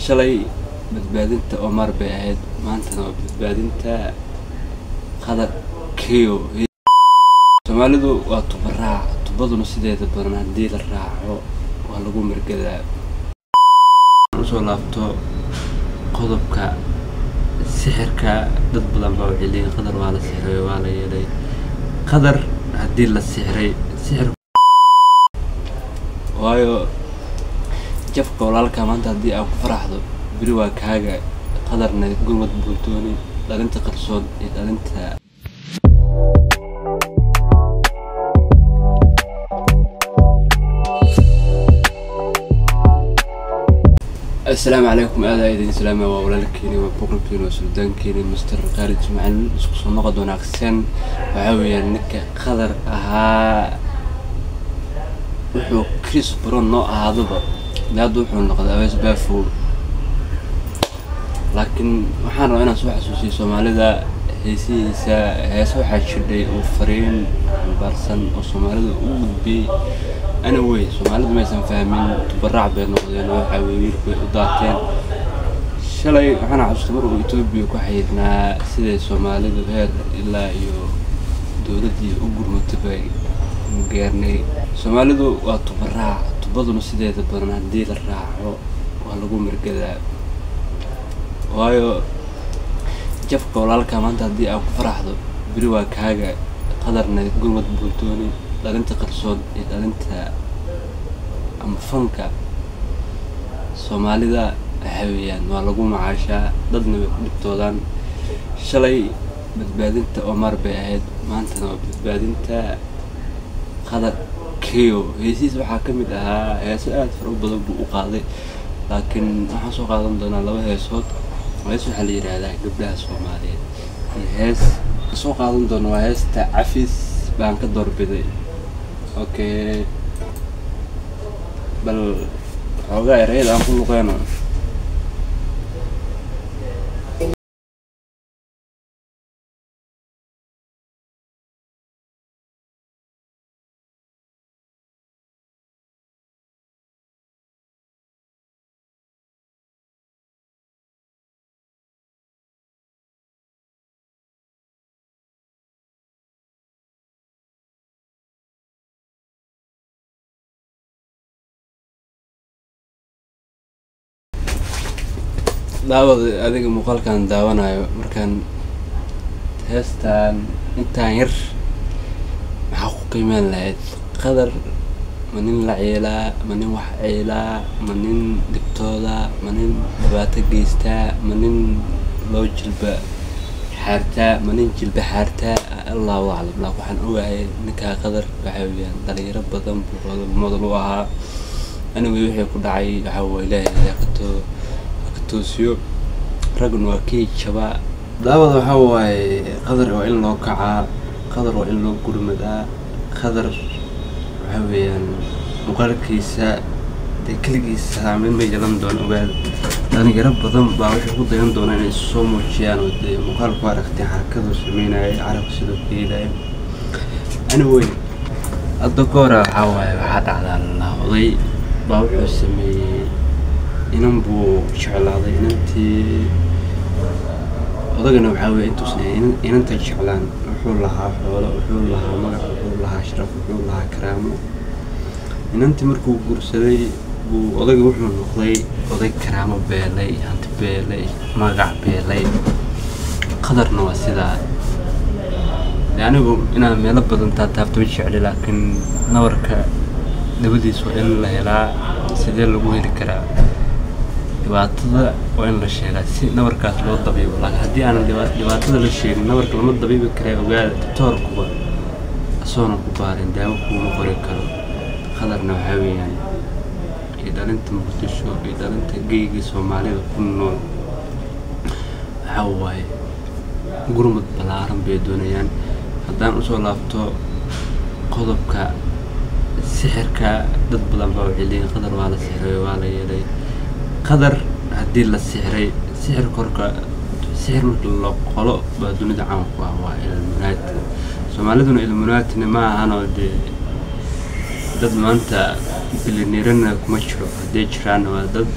shalay badbaadinta Omar bay ahayd maantana waa badbaadinta qadar kiyo Soomaalidu waa tubaraac tubaduna sideeda badan hadii la raaco waa lagu margadaa soo laabto qodobka sixirka dad badan baa wixii qadar waa la sixray waa la yeelay qadar hadii la sixray sixir waayo jafka walaalka maanta hadii aad ku faraxdo biri waa kaaga qadarna gurmad buultooni dhalinta qarsoon iyo dhalinta السلام عليكم أهلا السلام وولالكيني وبوكلكيني وسلطانكيني مستر خالد معلم isku soo noqod wanaagsan waxa weeyaan ninka qadar ahaa wuxuu Chris Brown noo ahaadaba daadu wuxuu noqday awees baafo laakiin waxaan rabaa inaan soo xasuusiyo Soomaalida heesiisa waxa jiray oo fariin barsan oo Soomaalida u gudbay أنا وين Soomaalida ma aysan fahmin tubaraac bay noqdeen waxa weeyir bay u daateen shalay waxaan xasuustaa markuu Itoobiya ku xiriirnaa sida Soomaalida heer ilaa iyo dawladii u gurmatay bay gaarnay Soomaalidu waa tubaraac tubaduna sideeda badan hadii la raaco waa lagu margadaa waayo jafka walaalka maanta hadii aad ku faraxdo biri waa kaaga qadarna gurmad buultooni dhalinta qarsoon iyo dhalinta ama fanka Soomaalida waxa weeyaan waa lagu macaashaa dadna way ku dhibtoodaan shalay badbaadinta Omar bay ahayd maantana waa badbaadinta qadar kiyo heesiis waxa kamid ahaa heeso aad faro badan buu u qaaday laakiin waxaan soo qaadan doonaa laba heesood waxa la yiraahdaa gabdhaha Soomaaliyeed hees soo qaadan doonaa waa heesta Cafis baan ka doorbiday okay bal xogaa erayada aan ku luqeeno daawad adiga muuqaalkan daawanayo markaan heestan intaan yar maxaa ku qiimeyn lahayd qadar manin la ciilaa manin wax ciilaa manin dibtooda manin dhibaato geysta manin loo jilba xaarta manin jilba xaarta Allahu a'lam la waxaan ogahay ninka qadar waxa weeyaan dhalinyaro badan buu model u ahaa anigu wixii ku dhacay waxa way Ilaahay ka toosiyo ragna waa kii jaba daawada waxa way qadar oo in loo kacaa qadar oo in loo gurmadaa qadar waxa weeyaan muqaalkiisa kaligiisa saameyn ma yeelan doono ogaad dhalinyaro badan baa waxa ku dayan doona inay soo muujiyaan oo muqaalku aragtay xarakadu sameynay carabka sidoo kale anyway addoora waxa way waxa dhacdaa oday baa wuxuu sameeyay inan buu jeclaaday inantii odagana waxa weey intuu sameeyay inanta jeclaan wuxuu lahaa xoolo wuxuu lahaa magac wuxuu lahaa sharaf wuxuu lahaa karaamo inantii markuu guursaday buu odaga wuxuu noqday oday karaamo beelay hanti beelay magac beelay qadarna waa sidaa anigu inaan meel badan taabto jecel laakiin nawarka dabadiisu in la helaa sidee lagu heli karaa dhibaatada waa in la sheegaa si nawarkaas loo dabiibo laakiin hadii aan dhibaatada la sheegin nawarka lama dabiibi karo ogaad doctorkuba asoona ku baarin daawo kuma qori karo qadarna waxa weeyaan dhalinta Muqdisho iyo dhalinta geeyga Soomaalida ku nool waxa way gurmad balaaran bay doonayaan haddaan u soo laabto qodobka sixirka dad badan baa wixii qadar waa la sixray waa la yeelay qadar hadii la sixray sixir korka sixir marka la qolo baa dunida caan ku ah waa ilmunaat Soomaaliduna ilmunaatna ma ahan oo dad maanta bilirnirana kuma jiro hadii jiraan waa dad